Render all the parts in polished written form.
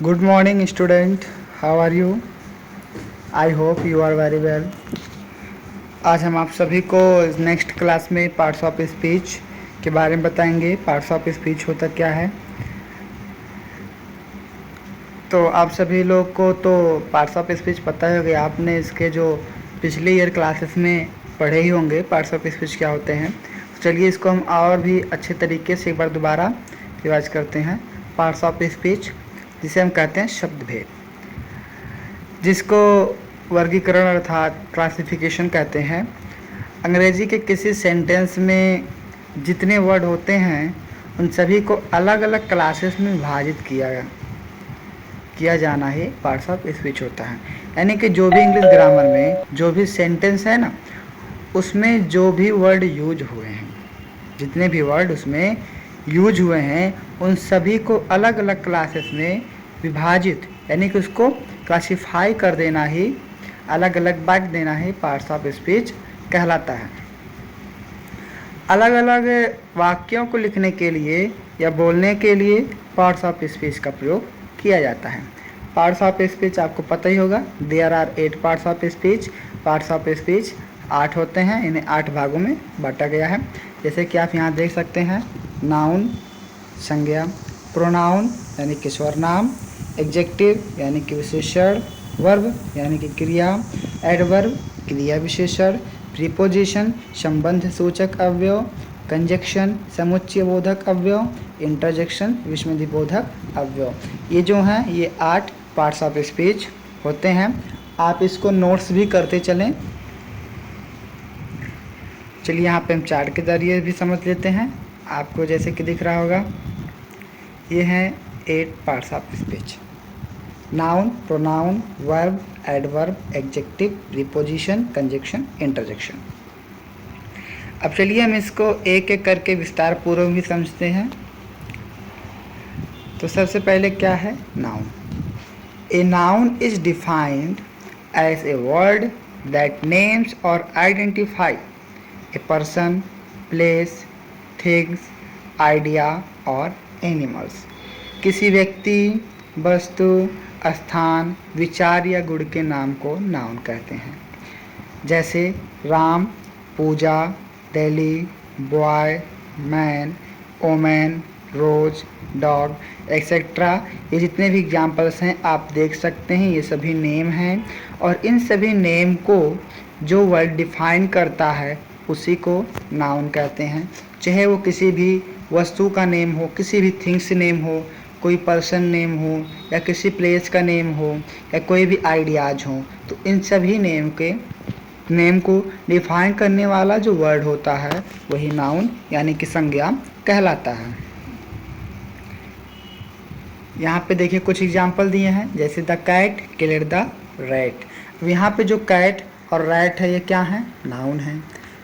Good morning, student. How are you? I hope you are very well. आज हम आप सभी को नेक्स्ट क्लास में पार्ट्स ऑफ स्पीच के बारे में बताएंगे। पार्ट्स ऑफ स्पीच होता क्या है। तो आप सभी लोग को तो पार्ट्स ऑफ स्पीच पता ही होगा। आपने इसके जो पिछले ईयर क्लासेस में पढ़े ही होंगे पार्ट्स ऑफ स्पीच क्या होते हैं। तो चलिए इसको हम और भी अच्छे तरीके से एक बार दोबारा रिवाइज करते हैं। पार्ट्स ऑफ स्पीच जिसे हम कहते हैं शब्द भेद, जिसको वर्गीकरण अर्थात क्लासिफिकेशन कहते हैं। अंग्रेजी के किसी सेंटेंस में जितने वर्ड होते हैं उन सभी को अलग अलग क्लासेस में विभाजित किया जाना ही पार्ट्स ऑफ स्पीच होता है। यानी कि जो भी इंग्लिश ग्रामर में जो भी सेंटेंस है ना, उसमें जो भी वर्ड यूज हुए हैं, जितने भी वर्ड उसमें यूज हुए हैं, उन सभी को अलग अलग क्लासेस में विभाजित यानी कि उसको क्लासिफाई कर देना ही, अलग अलग बांट देना ही पार्ट्स ऑफ स्पीच कहलाता है। अलग अलग वाक्यों को लिखने के लिए या बोलने के लिए पार्ट्स ऑफ स्पीच का प्रयोग किया जाता है। पार्ट्स ऑफ स्पीच आपको पता ही होगा, there are 8 parts of speech. Parts of speech 8 होते हैं, इन्हें 8 भागों में बांटा गया है। जैसे कि आप यहाँ देख सकते हैं, नाउन संज्ञा, प्रोनाउन यानी कि सर्वनाम, एडजेक्टिव यानी कि विशेषण, वर्ब यानी कि क्रिया, एडवर्ब क्रिया विशेषण, प्रीपोजिशन संबंध सूचक अवयव, कंजक्शन समुच्चय बोधक अवयव, इंटरजेक्शन विस्मृति बोधक अवयव। ये जो हैं ये 8 पार्ट्स ऑफ स्पीच होते हैं। आप इसको नोट्स भी करते चलें। चलिए यहाँ पे हम चार्ट के जरिए भी समझ लेते हैं। आपको जैसे कि दिख रहा होगा, ये हैं 8 parts of speech. Noun, pronoun, verb, adverb, adjective, preposition, conjunction, interjection. अब चलिए हम इसको एक एक करके विस्तार पूर्वक भी समझते हैं। तो सबसे पहले क्या है noun. A noun is defined as a word that names और identify a person, place, things, idea और एनिमल्स। किसी व्यक्ति, वस्तु, स्थान, विचार या गुण के नाम को नाउन कहते हैं। जैसे राम, पूजा, दिल्ली, बॉय, मैन, ओमैन, रोज, डॉग एक्सेट्रा। ये जितने भी एग्जाम्पल्स हैं आप देख सकते हैं, ये सभी नेम हैं। और इन सभी नेम को जो वर्ड डिफाइन करता है उसी को नाउन कहते हैं। चाहे वो किसी भी वस्तु का नेम हो, किसी भी थिंग्स नेम हो, कोई पर्सन नेम हो, या किसी प्लेस का नेम हो, या कोई भी आइडियाज हो, तो इन सभी नेम को डिफाइन करने वाला जो वर्ड होता है वही नाउन यानी कि संज्ञा कहलाता है। यहाँ पे देखिए कुछ एग्जाम्पल दिए हैं, जैसे the cat killed the rat. यहाँ पे जो कैट और रैट है ये क्या है, नाउन है।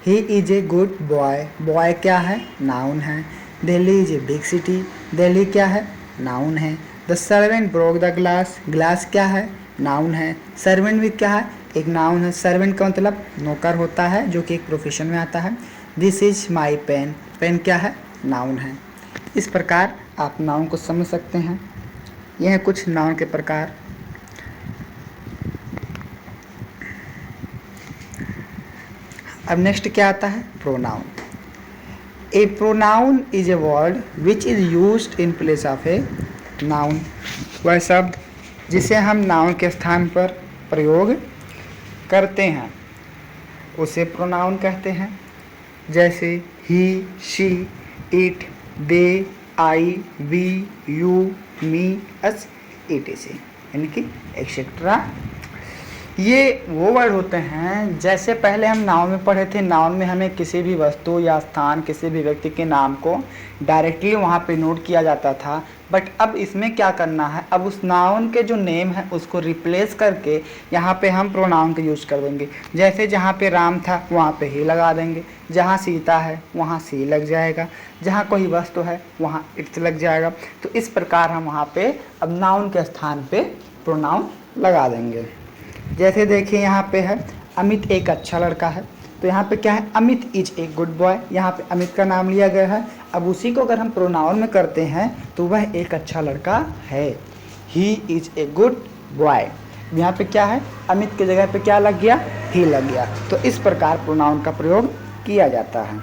He is a good boy, boy क्या है, नाउन है। Delhi is a big city, Delhi क्या है, नाउन है। The servant broke the glass, glass क्या है, नाउन है। सर्वेंट भी क्या है, एक नाउन है। सर्वेंट का मतलब नौकर होता है, जो कि एक प्रोफेशन में आता है। This is my pen, pen क्या है, नाउन है। इस प्रकार आप नाउन को समझ सकते हैं। यह है कुछ नाउन के प्रकार। अब नेक्स्ट क्या आता है, pronoun. A pronoun is a word which is used in place of a noun. वह शब्द जिसे हम नाउन के स्थान पर प्रयोग करते हैं उसे प्रोनाउन कहते हैं। जैसे he, she, it, they, I, we, you, me, us, etc यानी कि एक्सेट्रा। ये वो वर्ड होते हैं, जैसे पहले हम नाउन में पढ़े थे, नाउन में हमें किसी भी वस्तु या स्थान, किसी भी व्यक्ति के नाम को डायरेक्टली वहाँ पे नोट किया जाता था। बट अब इसमें क्या करना है, अब उस नाउन के जो नेम है उसको रिप्लेस करके यहाँ पे हम प्रोनाउन का यूज कर देंगे। जैसे जहाँ पे राम था वहाँ पे ही लगा देंगे, जहाँ सीता है वहाँ सी लग जाएगा, जहाँ कोई वस्तु है वहाँ इट्स लग जाएगा। तो इस प्रकार हम वहाँ पे अब नाउन के स्थान पे प्रोनाउन लगा देंगे। जैसे देखिए यहाँ पे है, अमित एक अच्छा लड़का है, तो यहाँ पे क्या है, Amit is a good boy. यहाँ पे अमित का नाम लिया गया है। अब उसी को अगर हम प्रोनाउन में करते हैं तो वह एक अच्छा लड़का है। He is a good boy. यहाँ पे क्या है, अमित की जगह पे क्या लग गया, ही लग गया। तो इस प्रकार प्रोनाउन का प्रयोग किया जाता है।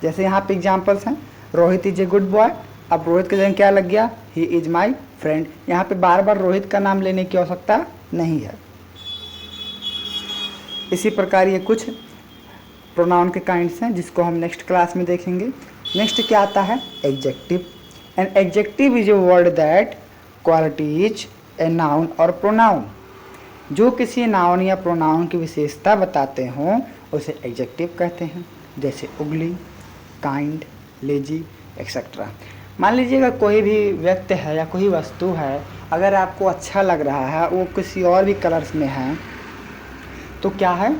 जैसे यहाँ पे एग्जाम्पल्स हैं, Rohit is a good boy. अब रोहित की जगह क्या लग गया, ही इज माई फ्रेंड। यहाँ पे बार बार रोहित का नाम लेने की आवश्यकता नहीं है। इसी प्रकार ये कुछ प्रोनाउन के काइंड्स हैं जिसको हम नेक्स्ट क्लास में देखेंगे। नेक्स्ट क्या आता है, adjective. An adjective is a word that qualities a noun और प्रोनाउन। जो किसी नाउन या प्रोनाउन की विशेषता बताते हों उसे एडजेक्टिव कहते हैं। जैसे उगली, काइंड, लेजी एक्सेट्रा। मान लीजिएगा कोई भी व्यक्ति है या कोई वस्तु है, अगर आपको अच्छा लग रहा है, वो किसी और भी कलर्स में है, तो क्या है,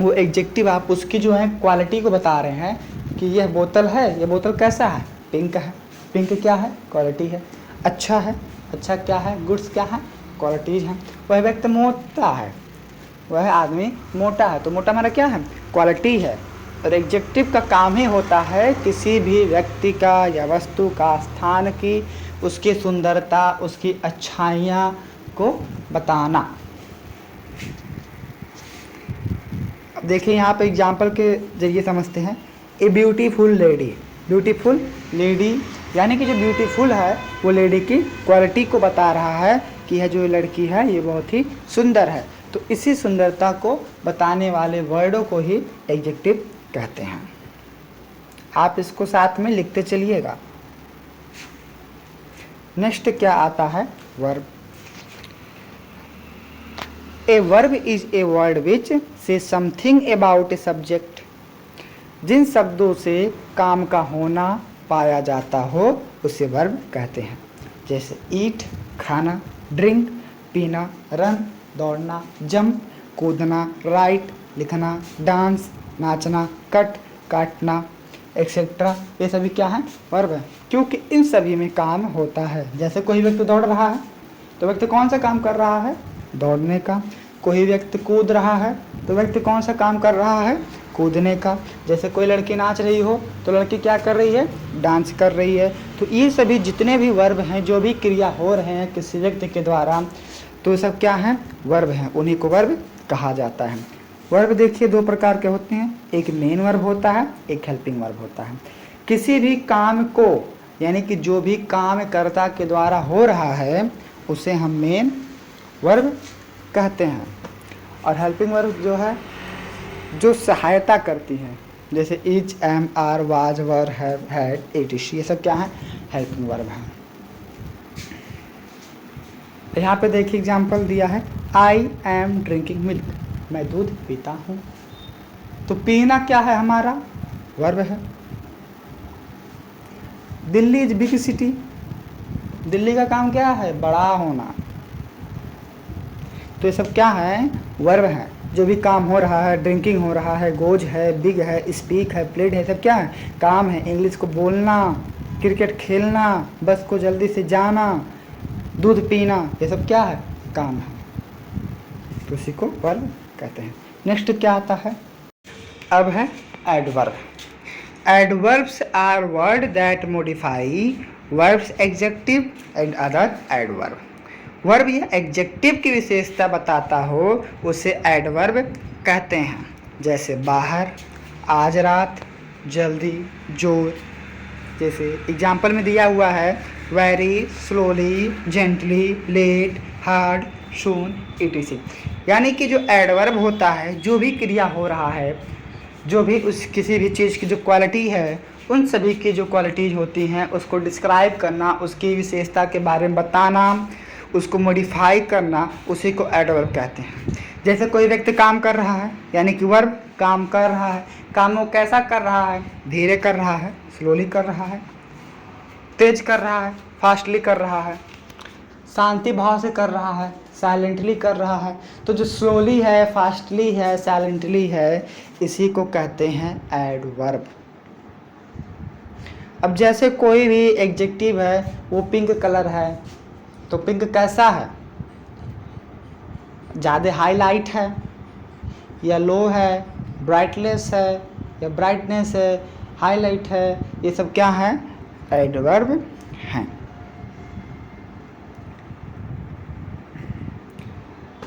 वो एडजेक्टिव आप उसकी जो है क्वालिटी को बता रहे हैं कि यह बोतल है, यह बोतल कैसा है, पिंक है। पिंक क्या है, क्वालिटी है। अच्छा है, अच्छा क्या है, गुड्स क्या है, क्वालिटीज हैं। वह व्यक्ति मोटा है, वह आदमी मोटा है, तो मोटा हमारा क्या है, क्वालिटी है। और एडजेक्टिव का काम ही होता है किसी भी व्यक्ति का या वस्तु का, स्थान की, उसकी सुंदरता, उसकी अच्छाइयाँ को बताना। अब देखिए यहाँ पे एग्जाम्पल के जरिए समझते हैं। A beautiful lady, beautiful lady यानी कि जो ब्यूटीफुल है वो लेडी की क्वालिटी को बता रहा है कि यह जो लड़की है ये बहुत ही सुंदर है। तो इसी सुंदरता को बताने वाले वर्डों को ही एडजेक्टिव कहते हैं। आप इसको साथ में लिखते चलिएगा। नेक्स्ट क्या आता है, verb. A verb is a word which says something about a subject. जिन शब्दों से काम का होना पाया जाता हो उसे वर्ब कहते हैं। जैसे ईट खाना, ड्रिंक पीना, रन दौड़ना, जंप कूदना, राइट लिखना, डांस नाचना, कट काटना एक्सेट्रा। ये सभी क्या है, वर्ब है, क्योंकि इन सभी में काम होता है। जैसे कोई व्यक्ति दौड़ रहा है तो व्यक्ति कौन सा काम कर रहा है, दौड़ने का। कोई व्यक्ति कूद रहा है तो व्यक्ति कौन सा काम कर रहा है, कूदने का। जैसे कोई लड़की नाच रही हो तो लड़की क्या कर रही है, डांस कर रही है। तो ये सभी जितने भी वर्ब हैं, जो भी क्रिया हो रहे हैं किसी व्यक्ति के द्वारा, तो सब क्या हैं, वर्ब हैं, उन्हीं को वर्ब कहा जाता है। वर्ब देखिए दो प्रकार के होते हैं, एक मेन वर्ब होता है, एक हेल्पिंग वर्ब होता है। किसी भी काम को यानी कि जो भी काम कर्ता के द्वारा हो रहा है उसे हम मेन वर्ब कहते हैं। और हेल्पिंग वर्ब जो है जो सहायता करती है, जैसे is, am, are, was, were, have, had, etc, ये सब क्या है, हेल्पिंग वर्ब है। यहाँ पे देखिए एग्जाम्पल दिया है, आई एम ड्रिंकिंग मिल्क, मैं दूध पीता हूँ। तो पीना क्या है हमारा, वर्ब है। Delhi is big city, Delhi का काम क्या है, बड़ा होना। तो ये सब क्या है, वर्ब है। जो भी काम हो रहा है, ड्रिंकिंग हो रहा है, गोज है, बिग है, स्पीक है, प्लेड है, सब क्या है, काम है। इंग्लिश को बोलना, क्रिकेट खेलना, बस को जल्दी से जाना, दूध पीना, ये सब क्या है, काम है। तो इसी को वर्ब कहते हैं। नेक्स्ट क्या आता है, अब है adverb. Adverbs are word that modify verbs adjective and other adverb. Verb या एडजेक्टिव की विशेषता बताता हो उसे एडवर्ब कहते हैं। जैसे बाहर, आज रात, जल्दी, जोर। जैसे एग्जाम्पल में दिया हुआ है, very, slowly, gently, late, hard, soon, etc। यानी कि जो एडवर्ब होता है, जो भी क्रिया हो रहा है, जो भी उस किसी भी चीज़ की जो क्वालिटी है, उन सभी की जो क्वालिटीज़ होती हैं उसको डिस्क्राइब करना, उसकी विशेषता के बारे में बताना, उसको मॉडिफाई करना, उसी को एडवर्ब कहते हैं। जैसे कोई व्यक्ति काम कर रहा है यानी कि वर्ब काम कर रहा है। काम वो कैसा कर रहा है, धीरे कर रहा है, स्लोली कर रहा है, तेज कर रहा है, फास्टली कर रहा है, शांति भाव से कर रहा है, साइलेंटली कर रहा है। तो जो स्लोली है, फास्टली है, साइलेंटली है, इसी को कहते हैं एडवर्ब। अब जैसे कोई भी एडजेक्टिव है, वो पिंक कलर है, तो पिंक कैसा है, ज़्यादा हाईलाइट है या लो है, ब्राइटनेस है या ब्राइटनेस है, हाईलाइट है, ये सब क्या है, एडवर्ब हैं।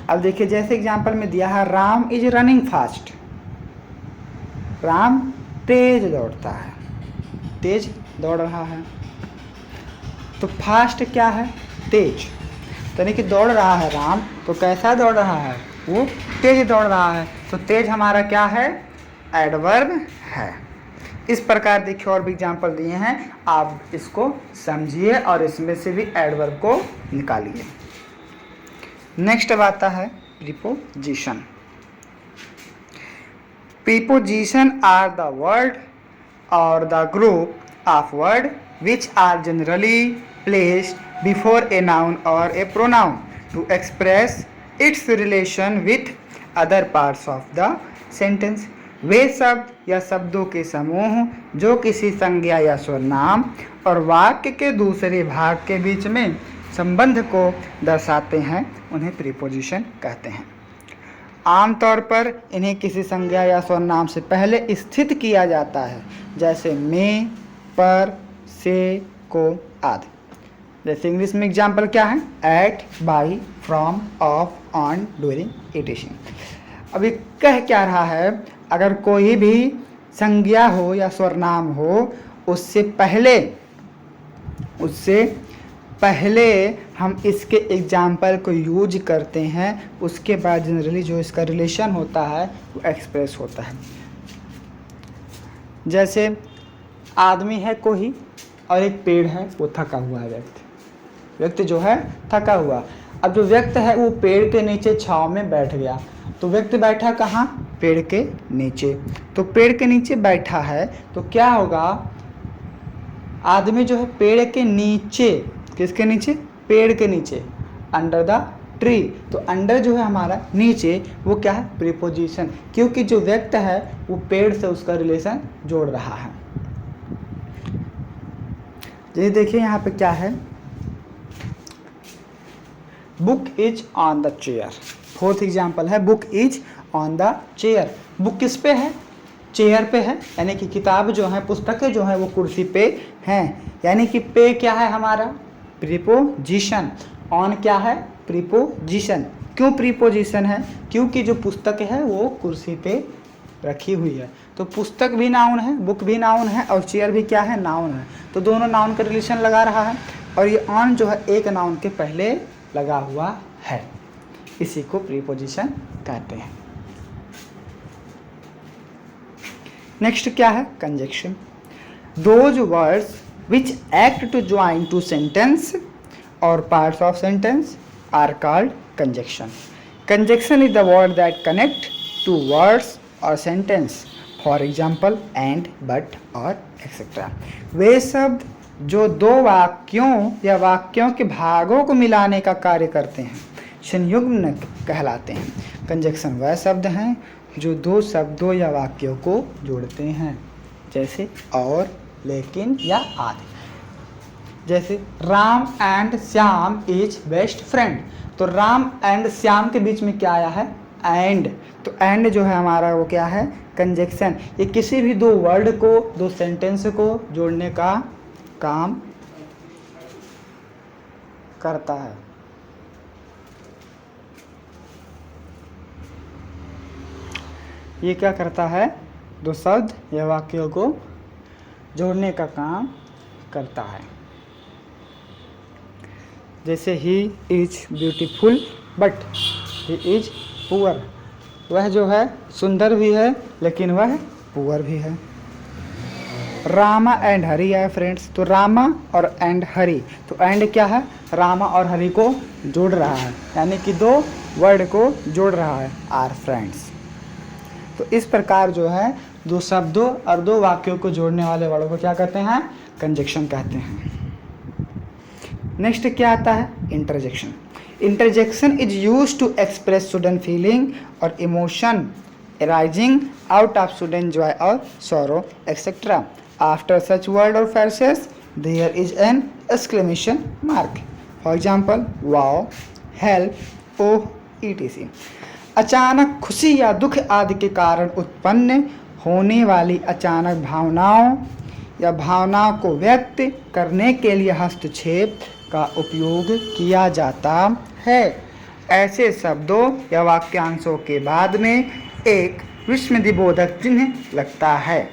अब देखिए जैसे एग्जांपल में दिया है Ram is running fast, Ram तेज दौड़ता है, तेज दौड़ रहा है। तो फास्ट क्या है? तेज, तो यानी कि दौड़ रहा है राम, तो कैसा दौड़ रहा है? वो तेज दौड़ रहा है। तो तेज हमारा क्या है? एडवर्ब है। इस प्रकार देखिए और भी एग्जाम्पल दिए हैं, आप इसको समझिए और इसमें से भी एडवर्ब को निकालिए। नेक्स्ट अब आता है preposition. Preposition are the word और the group of word which are generally placed before a noun or a pronoun to express its relation with other parts of the sentence। वे शब्द या शब्दों के समूह जो किसी संज्ञा या सर्वनाम और वाक्य के दूसरे भाग के बीच में संबंध को दर्शाते हैं, उन्हें प्रीपोजिशन कहते हैं। आमतौर पर इन्हें किसी संज्ञा या सर्वनाम से पहले स्थित किया जाता है, जैसे में, पर, से, को आदि। जैसे इंग्लिश में एग्जाम्पल क्या है? At, by, from, of, on, during, इटिशिंग। अभी कह क्या रहा है? अगर कोई भी संज्ञा हो या सर्वनाम हो, उससे पहले हम इसके एग्जाम्पल को यूज करते हैं, उसके बाद जनरली जो इसका रिलेशन होता है वो एक्सप्रेस होता है। जैसे आदमी है कोई और एक पेड़ है, वो थका हुआ है। व्यक्ति जो है थका हुआ। अब जो व्यक्ति है वो पेड़ के नीचे छांव में बैठ गया। तो व्यक्ति बैठा कहाँ? पेड़ के नीचे। तो पेड़ के नीचे बैठा है तो क्या होगा? आदमी जो है पेड़ के नीचे, किसके नीचे? पेड़ के नीचे, अंडर द ट्री। तो अंडर जो है हमारा नीचे, वो क्या है? प्रीपोजिशन, क्योंकि जो व्यक्ति है वो पेड़ से उसका रिलेशन जोड़ रहा है। ये देखिए यहाँ पे क्या है? Book is on the chair. Fourth example है book is on the chair. Book किस पे है? चेयर पे है, यानी कि किताब जो है, पुस्तकें जो है वो कुर्सी पे हैं। यानी कि पे क्या है हमारा? प्रीपोजिशन। ऑन क्या है? प्रीपोजिशन। क्यों प्रीपोजिशन है? क्योंकि जो पुस्तक है वो कुर्सी पे रखी हुई है। तो पुस्तक भी नाउन है, बुक भी नाउन है और चेयर भी क्या है? नाउन है। तो दोनों नाउन का रिलेशन लगा रहा है और ये ऑन जो है एक नाउन के पहले लगा हुआ है, इसी को प्रीपोजिशन कहते हैं। नेक्स्ट क्या है? Conjunction. Those words which act to join two sentence और parts of sentence are called conjunction. Conjunction is the word that connect two words और sentence, for example and, but और एक्सेट्रा। वे शब्द जो दो वाक्यों या वाक्यों के भागों को मिलाने का कार्य करते हैं संयुग्म कहलाते हैं। कंजक्शन वह शब्द हैं जो दो शब्दों या वाक्यों को जोड़ते हैं, जैसे और, लेकिन या आदि। जैसे Ram and Shyam is best friend. तो राम एंड श्याम के बीच में क्या आया है? एंड। तो एंड जो है हमारा वो क्या है? कंजक्शन। ये किसी भी दो वर्ड को, दो सेंटेंस को जोड़ने का काम करता है। ये क्या करता है? दो शब्द या वाक्यों को जोड़ने का काम करता है। जैसे he is beautiful but he is poor. वह जो है सुंदर भी है लेकिन वह पुअर भी है। रामा एंड हरी है फ्रेंड्स। तो रामा और एंड हरी, तो एंड क्या है? रामा और हरी को जोड़ रहा है, यानी कि दो वर्ड को जोड़ रहा है, आर फ्रेंड्स। तो इस प्रकार जो है दो शब्दों और दो वाक्यों को जोड़ने वाले वर्ड को क्या कहते हैं? कंजक्शन कहते हैं। नेक्स्ट क्या आता है? Interjection. Interjection is used to express sudden feeling और emotion arising out of sudden joy or sorrow etc. After such word or phrases there is an exclamation mark. For example, wow, help, oh, etc. अचानक खुशी या दुख आदि के कारण उत्पन्न होने वाली अचानक भावनाओं या भावनाओं को व्यक्त करने के लिए हस्तक्षेप का उपयोग किया जाता है। ऐसे शब्दों या वाक्यांशों के बाद में एक विस्मयदिबोधक चिन्ह लगता है।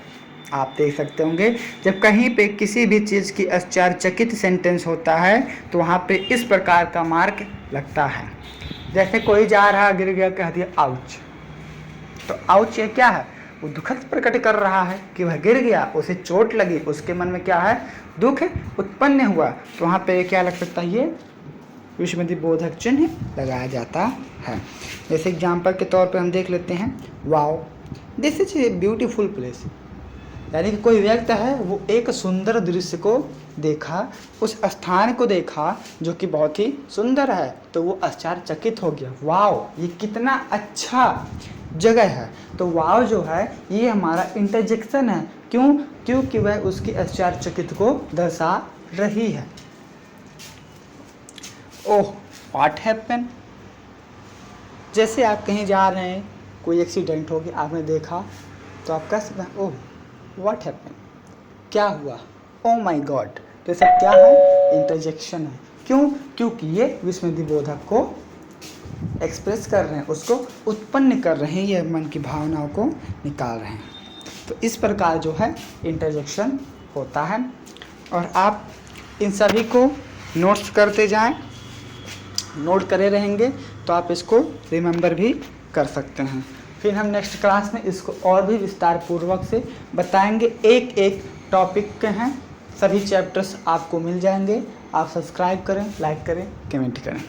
आप देख सकते होंगे जब कहीं पे किसी भी चीज़ की आश्चर्यचकित सेंटेंस होता है तो वहाँ पे इस प्रकार का मार्क लगता है। जैसे कोई जा रहा गिर गया, कह दिया आउच। तो आउच ये क्या है? वो दुखद प्रकट कर रहा है कि वह गिर गया, उसे चोट लगी, उसके मन में क्या है? दुख उत्पन्न हुआ। तो वहाँ पे क्या लग सकता है? ये विस्मयदिबोधक चिन्ह लगाया जाता है। जैसे एग्जाम्पल के तौर पे हम देख लेते हैं, wow this is a beautiful place. यानी कि कोई व्यक्ति है वो एक सुंदर दृश्य को देखा, उस स्थान को देखा जो कि बहुत ही सुंदर है, तो वो आश्चर्यचकित हो गया, वाओ ये कितना अच्छा जगह है। तो वाओ जो है ये हमारा इंटरजेक्शन है। क्यों? क्योंकि वह उसकी आश्चर्यचकित को दर्शा रही है। ओह व्हाट हैपन, जैसे आप कहीं जा रहे हैं, कोई एक्सीडेंट हो गया, आपने देखा, तो आप कह सकते हैं ओह व्हाट हैपन, क्या हुआ, ओ माई गॉड। तो सब क्या है? इंटरजेक्शन है। क्यों? क्योंकि ये विस्मयदिबोधक को एक्सप्रेस कर रहे हैं, उसको उत्पन्न कर रहे हैं, ये मन की भावनाओं को निकाल रहे हैं। तो इस प्रकार जो है इंटरजेक्शन होता है। और आप इन सभी को नोट्स करते जाएं, नोट करे रहेंगे तो आप इसको रिमेंबर भी कर सकते हैं। फिर हम नेक्स्ट क्लास में इसको और भी विस्तार पूर्वक से बताएंगे। एक एक टॉपिक के हैं, सभी चैप्टर्स आपको मिल जाएंगे। आप सब्सक्राइब करें, लाइक करें, कमेंट करें।